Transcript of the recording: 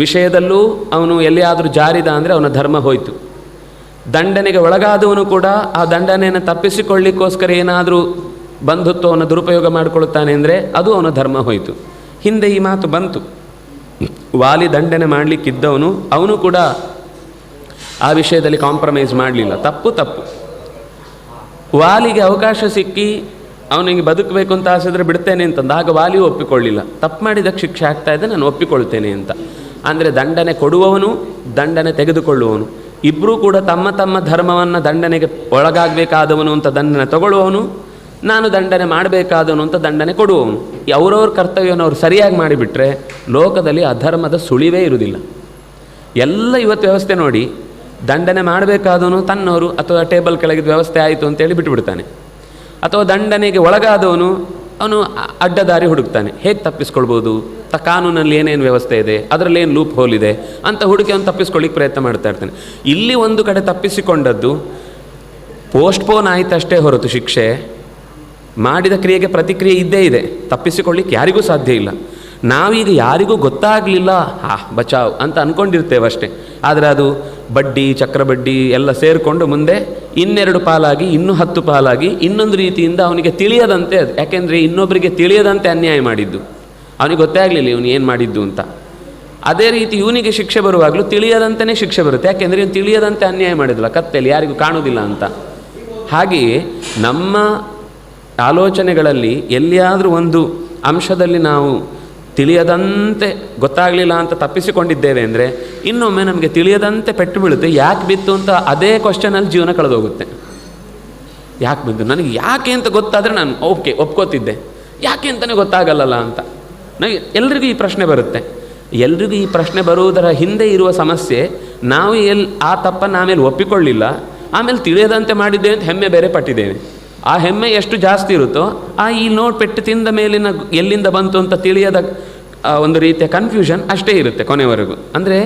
ವಿಷಯದಲ್ಲೂ ಅವನು ಎಲ್ಲಿಯಾದರೂ ಜಾರಿದ ಅಂದರೆ ಅವನ ಧರ್ಮ ಹೋಯಿತು. ದಂಡನೆಗೆ ಒಳಗಾದವನು ಕೂಡ ಆ ದಂಡನೆಯನ್ನು ತಪ್ಪಿಸಿಕೊಳ್ಳಿಕ್ಕೋಸ್ಕರ ಏನಾದರೂ ಬಂಧುತ್ವವನ್ನು ದುರುಪಯೋಗ ಮಾಡಿಕೊಳ್ಳುತ್ತಾನೆ ಅಂದರೆ ಅದು ಅವನ ಧರ್ಮ ಹೋಯಿತು. ಹಿಂದೆ ಈ ಮಾತು ಬಂತು, ವಾಲಿ ದಂಡನೆ ಮಾಡಲಿಕ್ಕಿದ್ದವನು ಅವನು ಕೂಡ ಆ ವಿಷಯದಲ್ಲಿ ಕಾಂಪ್ರಮೈಸ್ ಮಾಡಲಿಲ್ಲ. ತಪ್ಪು. ವಾಲಿಗೆ ಅವಕಾಶ ಸಿಕ್ಕಿ ಅವನಿಗೆ ಬದುಕಬೇಕು ಅಂತ ಆಸಿದ್ರೆ ಬಿಡ್ತೇನೆ ಅಂತಂದು ಆಗ ವಾಲಿಯೂ ಒಪ್ಪಿಕೊಳ್ಳಿಲ್ಲ. ತಪ್ಪು ಮಾಡಿದಕ್ಕೆ ಶಿಕ್ಷೆ ಆಗ್ತಾ ಇದೆ, ನಾನು ಒಪ್ಪಿಕೊಳ್ತೇನೆ ಅಂತ. ಅಂದರೆ ದಂಡನೆ ಕೊಡುವವನು, ದಂಡನೆ ತೆಗೆದುಕೊಳ್ಳುವವನು ಇಬ್ಬರೂ ಕೂಡ ತಮ್ಮ ತಮ್ಮ ಧರ್ಮವನ್ನು ದಂಡನೆಗೆ ಒಳಗಾಗಬೇಕಾದವನು ಅಂತ ದಂಡನೆ ತಗೊಳ್ಳುವವನು, ನಾನು ದಂಡನೆ ಮಾಡಬೇಕಾದವನು ಅಂತ ದಂಡನೆ ಕೊಡುವವನು. ಅವರವ್ರ ಕರ್ತವ್ಯವನ್ನು ಅವ್ರು ಸರಿಯಾಗಿ ಮಾಡಿಬಿಟ್ರೆ ಲೋಕದಲ್ಲಿ ಅಧರ್ಮದ ಸುಳಿವೇ ಇರುವುದಿಲ್ಲ. ಎಲ್ಲ ಇವತ್ತು ವ್ಯವಸ್ಥೆ ನೋಡಿ, ದಂಡನೆ ಮಾಡಬೇಕಾದವನು ತನ್ನವರು ಅಥವಾ ಟೇಬಲ್ ಕೆಳಗಿದ ವ್ಯವಸ್ಥೆ ಆಯಿತು ಅಂತೇಳಿ ಬಿಟ್ಟುಬಿಡ್ತಾನೆ, ಅಥವಾ ದಂಡನೆಗೆ ಒಳಗಾದವನು ಅವನು ಅಡ್ಡದಾರಿ ಹುಡುಕ್ತಾನೆ. ಹೇಗೆ ತಪ್ಪಿಸ್ಕೊಳ್ಬೋದು, ಕಾನೂನಲ್ಲಿ ಏನೇನು ವ್ಯವಸ್ಥೆ ಇದೆ, ಅದರಲ್ಲಿ ಏನು ಲೂಪ್ ಹೋಲ್ ಇದೆ ಅಂತ ಹುಡುಕಿ ಅವನು ತಪ್ಪಿಸ್ಕೊಳ್ಳಿಕ್ಕೆ ಪ್ರಯತ್ನ ಮಾಡ್ತಾ ಇರ್ತಾನೆ. ಇಲ್ಲಿ ಒಂದು ಕಡೆ ತಪ್ಪಿಸಿಕೊಂಡದ್ದು ಪೋಸ್ಟ್ಪೋನ್ ಆಯಿತಷ್ಟೇ ಹೊರತು ಶಿಕ್ಷೆ ಮಾಡಿದ ಕ್ರಿಯೆಗೆ ಪ್ರತಿಕ್ರಿಯೆ ಇದ್ದೇ ಇದೆ. ತಪ್ಪಿಸಿಕೊಳ್ಳಿಕ್ಕೆ ಯಾರಿಗೂ ಸಾಧ್ಯ ಇಲ್ಲ. ನಾವೀಗ ಯಾರಿಗೂ ಗೊತ್ತಾಗಲಿಲ್ಲ ಬಚಾವ್ ಅಂತ ಅಂದ್ಕೊಂಡಿರ್ತೇವೆ ಅಷ್ಟೇ. ಆದರೆ ಅದು ಬಡ್ಡಿ, ಚಕ್ರಬಡ್ಡಿ ಎಲ್ಲ ಸೇರಿಕೊಂಡು ಮುಂದೆ 2 ಪಾಲಾಗಿ, ಇನ್ನೂ 10 ಪಾಲಾಗಿ, ಇನ್ನೊಂದು ರೀತಿಯಿಂದ ಅವನಿಗೆ ತಿಳಿಯದಂತೆ ಅದು. ಯಾಕೆಂದರೆ ಇನ್ನೊಬ್ಬರಿಗೆ ತಿಳಿಯದಂತೆ ಅನ್ಯಾಯ ಮಾಡಿದ್ದು, ಅವನಿಗೆ ಗೊತ್ತೇ ಆಗಲಿಲ್ಲ ಇವನು ಏನು ಮಾಡಿದ್ದು ಅಂತ. ಅದೇ ರೀತಿ ಇವನಿಗೆ ಶಿಕ್ಷೆ ಬರುವಾಗಲೂ ತಿಳಿಯದಂತೆಯೇ ಶಿಕ್ಷೆ ಬರುತ್ತೆ. ಯಾಕೆಂದರೆ ಇವನು ತಿಳಿಯದಂತೆ ಅನ್ಯಾಯ ಮಾಡಿದ್ಲ್ಲ, ಕತ್ತಲ್ಲಿ ಯಾರಿಗೂ ಕಾಣುವುದಿಲ್ಲ ಅಂತ. ಹಾಗೆಯೇ ನಮ್ಮ ಆಲೋಚನೆಗಳಲ್ಲಿ ಎಲ್ಲಿಯಾದರೂ ಒಂದು ಅಂಶದಲ್ಲಿ ನಾವು ತಿಳಿಯದಂತೆ ಗೊತ್ತಾಗಲಿಲ್ಲ ಅಂತ ತಪ್ಪಿಸಿಕೊಂಡಿದ್ದೇವೆ ಅಂದರೆ ಇನ್ನೊಮ್ಮೆ ನಮಗೆ ತಿಳಿಯದಂತೆ ಪೆಟ್ಟು ಬೀಳುತ್ತೆ. ಯಾಕೆ ಬಿತ್ತು ಅಂತ ಅದೇ ಕ್ವಶನಲ್ಲಿ ಜೀವನ ಕಳೆದೋಗುತ್ತೆ. ಯಾಕೆ ಬಿದ್ದು, ನನಗೆ ಯಾಕೆ ಅಂತ ಗೊತ್ತಾದರೆ ನಾನು ಒಪ್ಕೋತಿದ್ದೆ, ಯಾಕೆ ಅಂತಲೇ ಗೊತ್ತಾಗಲ್ಲ ಅಂತ ನನಗೆ ಎಲ್ರಿಗೂ ಈ ಪ್ರಶ್ನೆ ಬರುತ್ತೆ. ಎಲ್ರಿಗೂ ಈ ಪ್ರಶ್ನೆ ಬರುವುದರ ಹಿಂದೆ ಇರುವ ಸಮಸ್ಯೆ, ನಾವು ಆ ತಪ್ಪನ್ನು ಆಮೇಲೆ ಒಪ್ಪಿಕೊಳ್ಳಿಲ್ಲ, ಆಮೇಲೆ ತಿಳಿಯದಂತೆ ಮಾಡಿದ್ದೇವೆ ಅಂತ ಹೆಮ್ಮೆ ಬೇರೆ ಪಟ್ಟಿದ್ದೇವೆ. ಆ ಹೆಮ್ಮೆ ಎಷ್ಟು ಜಾಸ್ತಿ ಇರುತ್ತೋ ಈ ಪೆಟ್ಟು ತಿಂದ ಮೇಲಿನ ಎಲ್ಲಿಂದ ಬಂತು ಅಂತ ತಿಳಿಯದ ಒಂದು ರೀತಿಯ ಕನ್ಫ್ಯೂಷನ್ ಅಷ್ಟೇ ಇರುತ್ತೆ ಕೊನೆವರೆಗೂ. ಅಂದರೆ